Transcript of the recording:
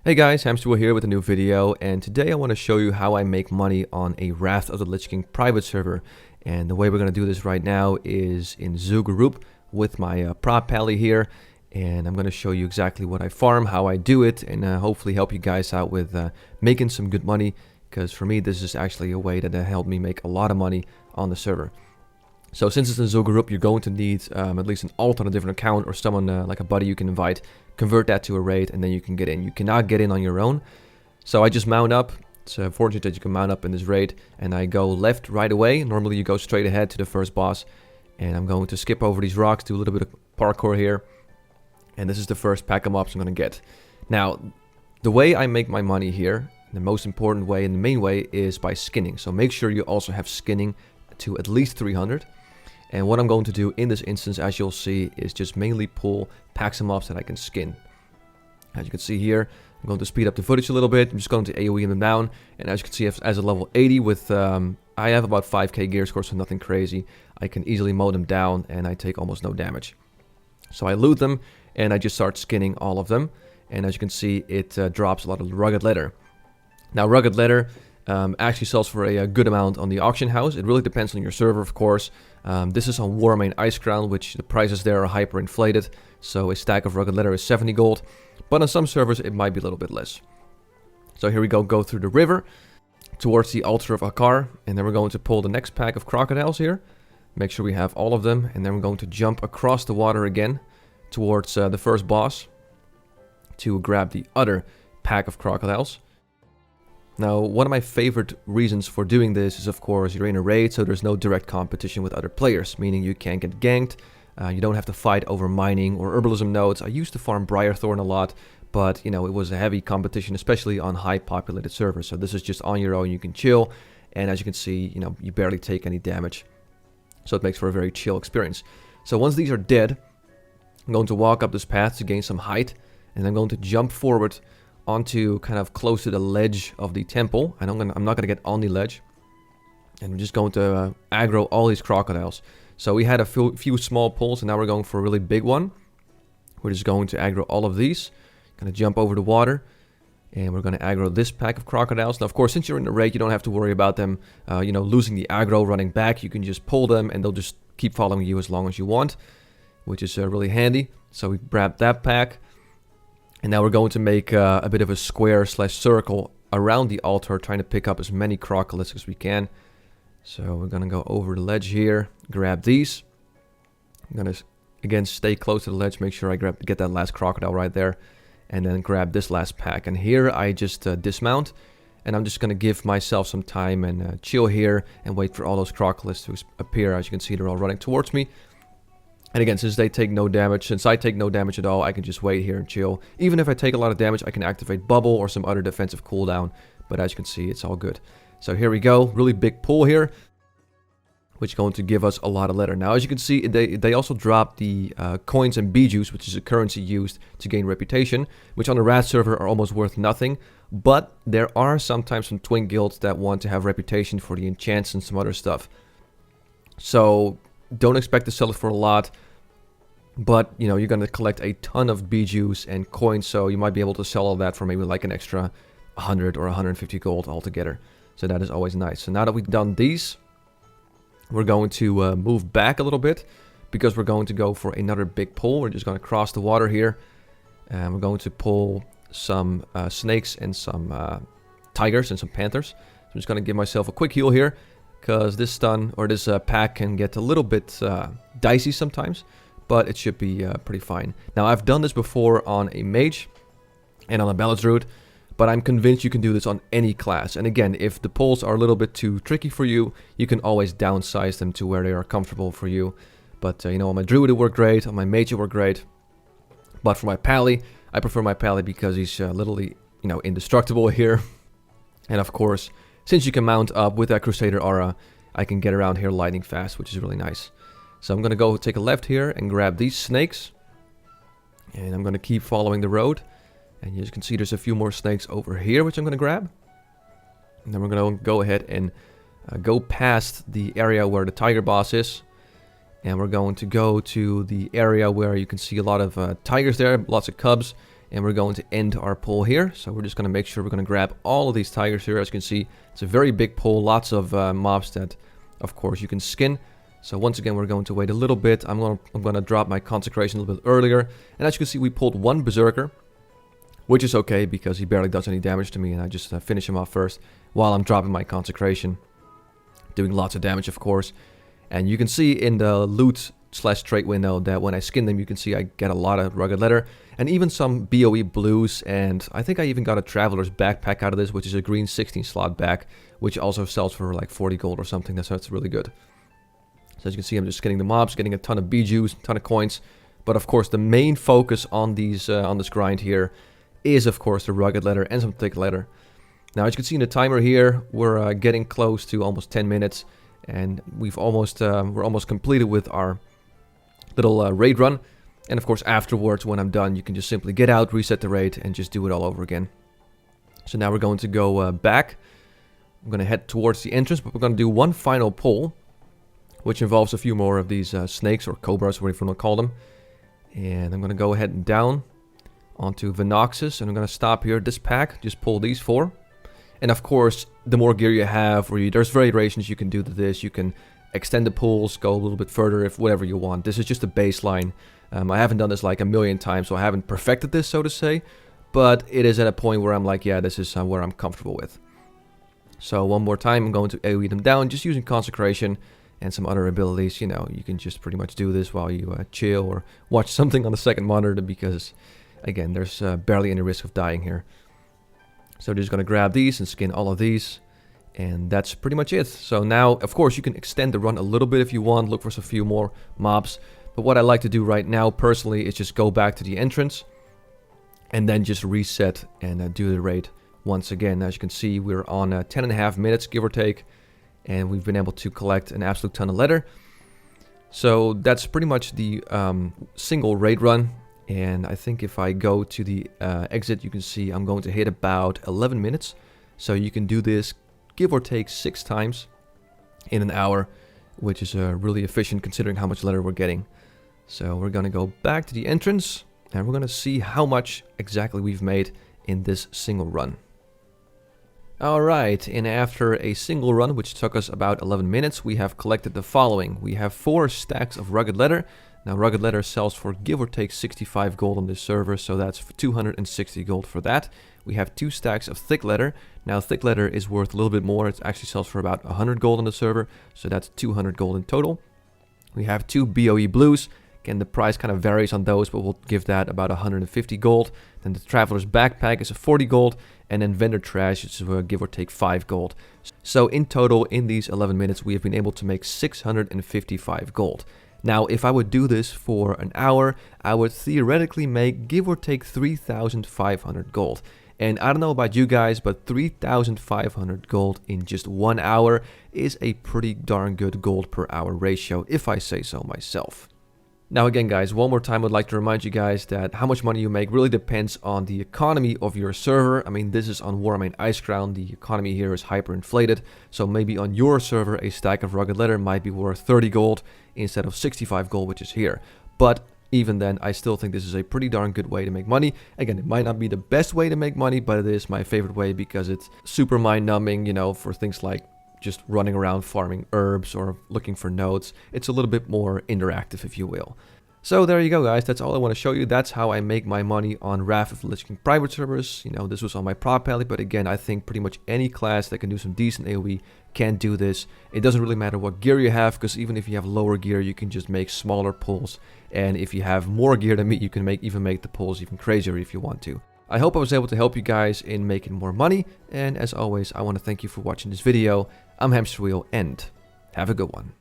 Hey guys, Hamsterwheel here with a new video, and today I want to show you how I make money on a Wrath of the Lich King private server. And the way we're going to do this right now is in Zoogaroop with my prop pally here, and I'm going to show you exactly what I farm, how I do it, and hopefully help you guys out with making some good money, because for me this is actually a way that helped me make a lot of money on the server. So since it's in Zoogaroop, you're going to need at least an alt on a different account or someone like a buddy you can invite. Convert that to a raid and then you can get in. You cannot get in on your own. So I just mount up. It's fortunate that you can mount up in this raid. And I go left right away. Normally you go straight ahead to the first boss. And I'm going to skip over these rocks, do a little bit of parkour here. And this is the first pack of mobs I'm going to get. Now, the way I make my money here, the most important way and the main way is by skinning. So make sure you also have skinning to at least 300. And what I'm going to do in this instance, as you'll see, is just mainly pull packs of mobs that I can skin. As you can see here, I'm going to speed up the footage a little bit. I'm just going to AoE them down. And as you can see, as a level 80 with, I have about 5k gear score, so nothing crazy. I can easily mow them down and I take almost no damage. So I loot them and I just start skinning all of them. And as you can see, it drops a lot of rugged leather. Now, rugged leather actually sells for a good amount on the auction house. It really depends on your server, of course. This is on Warmain Icecrown, which the prices there are hyperinflated. So a stack of rugged leather is 70 gold. But on some servers, it might be a little bit less. So here we go through the river towards the altar of Akar. And then we're going to pull the next pack of crocodiles here. Make sure we have all of them. And then we're going to jump across the water again towards the first boss to grab the other pack of crocodiles. Now, one of my favorite reasons for doing this is, of course, you're in a raid, so there's no direct competition with other players, meaning you can't get ganked, you don't have to fight over mining or herbalism nodes. I used to farm Briarthorn a lot, but, you know, it was a heavy competition, especially on high-populated servers. So this is just on your own, you can chill, and as you can see, you know, you barely take any damage. So it makes for a very chill experience. So once these are dead, I'm going to walk up this path to gain some height, and I'm going to jump forward onto kind of close to the ledge of the temple. And I'm not gonna get on the ledge. And I'm just going to aggro all these crocodiles. So we had a few small pulls, and now we're going for a really big one. We're just going to aggro all of these. Gonna jump over the water. And we're gonna aggro this pack of crocodiles. Now, of course, since you're in the raid, you don't have to worry about them, you know, losing the aggro, running back. You can just pull them, and they'll just keep following you as long as you want, which is really handy. So we grab that pack. And now we're going to make a bit of a square/circle around the altar, trying to pick up as many crocodiles as we can. So we're going to go over the ledge here, grab these. I'm going to, again, stay close to the ledge, make sure I get that last crocodile right there. And then grab this last pack. And here I just dismount. And I'm just going to give myself some time and chill here and wait for all those crocodiles to appear. As you can see, they're all running towards me. And again, since I take no damage at all, I can just wait here and chill. Even if I take a lot of damage, I can activate Bubble or some other defensive cooldown. But as you can see, it's all good. So here we go. Really big pull here, which is going to give us a lot of leather. Now, as you can see, they also drop the coins and bijous, which is a currency used to gain reputation, which on the Rat server are almost worth nothing. But there are sometimes some twin guilds that want to have reputation for the enchants and some other stuff. So don't expect to sell it for a lot, but you know, you're going to collect a ton of bijous and coins, so you might be able to sell all that for maybe like an extra 100 or 150 gold altogether. So that is always nice. So now that we've done these, we're going to move back a little bit, because we're going to go for another big pull. We're just going to cross the water here, and we're going to pull some snakes and some tigers and some panthers. So I'm just going to give myself a quick heal here, because this stun or this pack can get a little bit dicey sometimes, but it should be pretty fine. Now, I've done this before on a mage and on a balance druid, but I'm convinced you can do this on any class. And again, if the pulls are a little bit too tricky for you, you can always downsize them to where they are comfortable for you. But you know, on my druid it worked great, on my mage it worked great. But for my pally, I prefer my pally because he's literally, you know, indestructible here. And of course, since you can mount up with that Crusader aura, I can get around here lightning fast, which is really nice. So I'm going to go take a left here and grab these snakes. And I'm going to keep following the road. And as you can see, there's a few more snakes over here, which I'm going to grab. And then we're going to go ahead and go past the area where the tiger boss is. And we're going to go to the area where you can see a lot of tigers there, lots of cubs. and we're going to end our pull here. So we're just going to make sure we're going to grab all of these tigers here. As you can see, it's a very big pull, lots of mobs that, of course, you can skin. So once again, we're going to wait a little bit. I'm gonna drop my consecration a little bit earlier. And as you can see, we pulled one berserker, which is okay because he barely does any damage to me, and I just finish him off first while I'm dropping my consecration, doing lots of damage, of course. And you can see in the loot/trait window that when I skin them, you can see I get a lot of rugged leather and even some BOE blues, and I think I even got a traveler's backpack out of this, which is a green 16 slot back, which also sells for like 40 gold or something. That's really good. So as you can see, I'm just getting the mobs, getting a ton of bijous, a ton of coins. But of course, the main focus on these on this grind here is, of course, the rugged leather and some thick leather. Now, as you can see in the timer here, we're getting close to almost 10 minutes, and we're almost completed with our little raid run. And of course, afterwards, when I'm done, you can just simply get out, reset the raid, and just do it all over again. So now we're going to go back. I'm going to head towards the entrance, but we're going to do one final pull, which involves a few more of these snakes or cobras, whatever you want to call them. And I'm going to go ahead and down onto Venoxus, and I'm going to stop here. This pack, just pull these 4. And of course, the more gear you have, there's variations you can do to this. You can extend the pulls, go a little bit further, if whatever you want. This is just a baseline. I haven't done this like a million times, so I haven't perfected this, so to say. But it is at a point where I'm like, yeah, this is where I'm comfortable with. So one more time, I'm going to AoE them down, just using Consecration and some other abilities. You know, you can just pretty much do this while you chill or watch something on the second monitor, because, again, there's barely any risk of dying here. So just going to grab these and skin all of these, and that's pretty much it. So now, of course, you can extend the run a little bit if you want, look for a few more mobs. But what I like to do right now, personally, is just go back to the entrance and then just reset and do the raid once again. As you can see, we're on 10.5 minutes, give or take, and we've been able to collect an absolute ton of leather. So that's pretty much the single raid run. And I think if I go to the exit, you can see I'm going to hit about 11 minutes. So you can do this, give or take, 6 times in an hour, which is really efficient considering how much leather we're getting. So we're going to go back to the entrance, and we're going to see how much exactly we've made in this single run. Alright, and after a single run, which took us about 11 minutes, we have collected the following. We have 4 stacks of rugged leather. Now, rugged leather sells for give or take 65 gold on this server, so that's 260 gold for that. We have 2 stacks of thick leather. Now, thick leather is worth a little bit more. It actually sells for about 100 gold on the server, so that's 200 gold in total. We have 2 BOE blues. Again, the price kind of varies on those, but we'll give that about 150 gold. Then the Traveler's Backpack is a 40 gold, and then Vendor Trash is give or take 5 gold. So in total, in these 11 minutes, we have been able to make 655 gold. Now, if I would do this for an hour, I would theoretically make give or take 3,500 gold. And I don't know about you guys, but 3,500 gold in just 1 hour is a pretty darn good gold per hour ratio, if I say so myself. Now again, guys, one more time, I'd like to remind you guys that how much money you make really depends on the economy of your server. I mean, this is on Warmane Icecrown. The economy here is hyperinflated. So maybe on your server, a stack of rugged leather might be worth 30 gold instead of 65 gold, which is here. But even then, I still think this is a pretty darn good way to make money. Again, it might not be the best way to make money, but it is my favorite way because it's super mind numbing, you know, for things like just running around farming herbs or looking for nodes. It's a little bit more interactive, if you will. So there you go, guys. That's all I want to show you. That's how I make my money on Wrath of the Lich King private servers. You know, this was on my prop pally, but again, I think pretty much any class that can do some decent AoE can do this. It doesn't really matter what gear you have, because even if you have lower gear, you can just make smaller pulls. And if you have more gear than me, you can even make the pulls even crazier if you want to. I hope I was able to help you guys in making more money. And as always, I want to thank you for watching this video. I'm Hamsterwheel, and have a good one.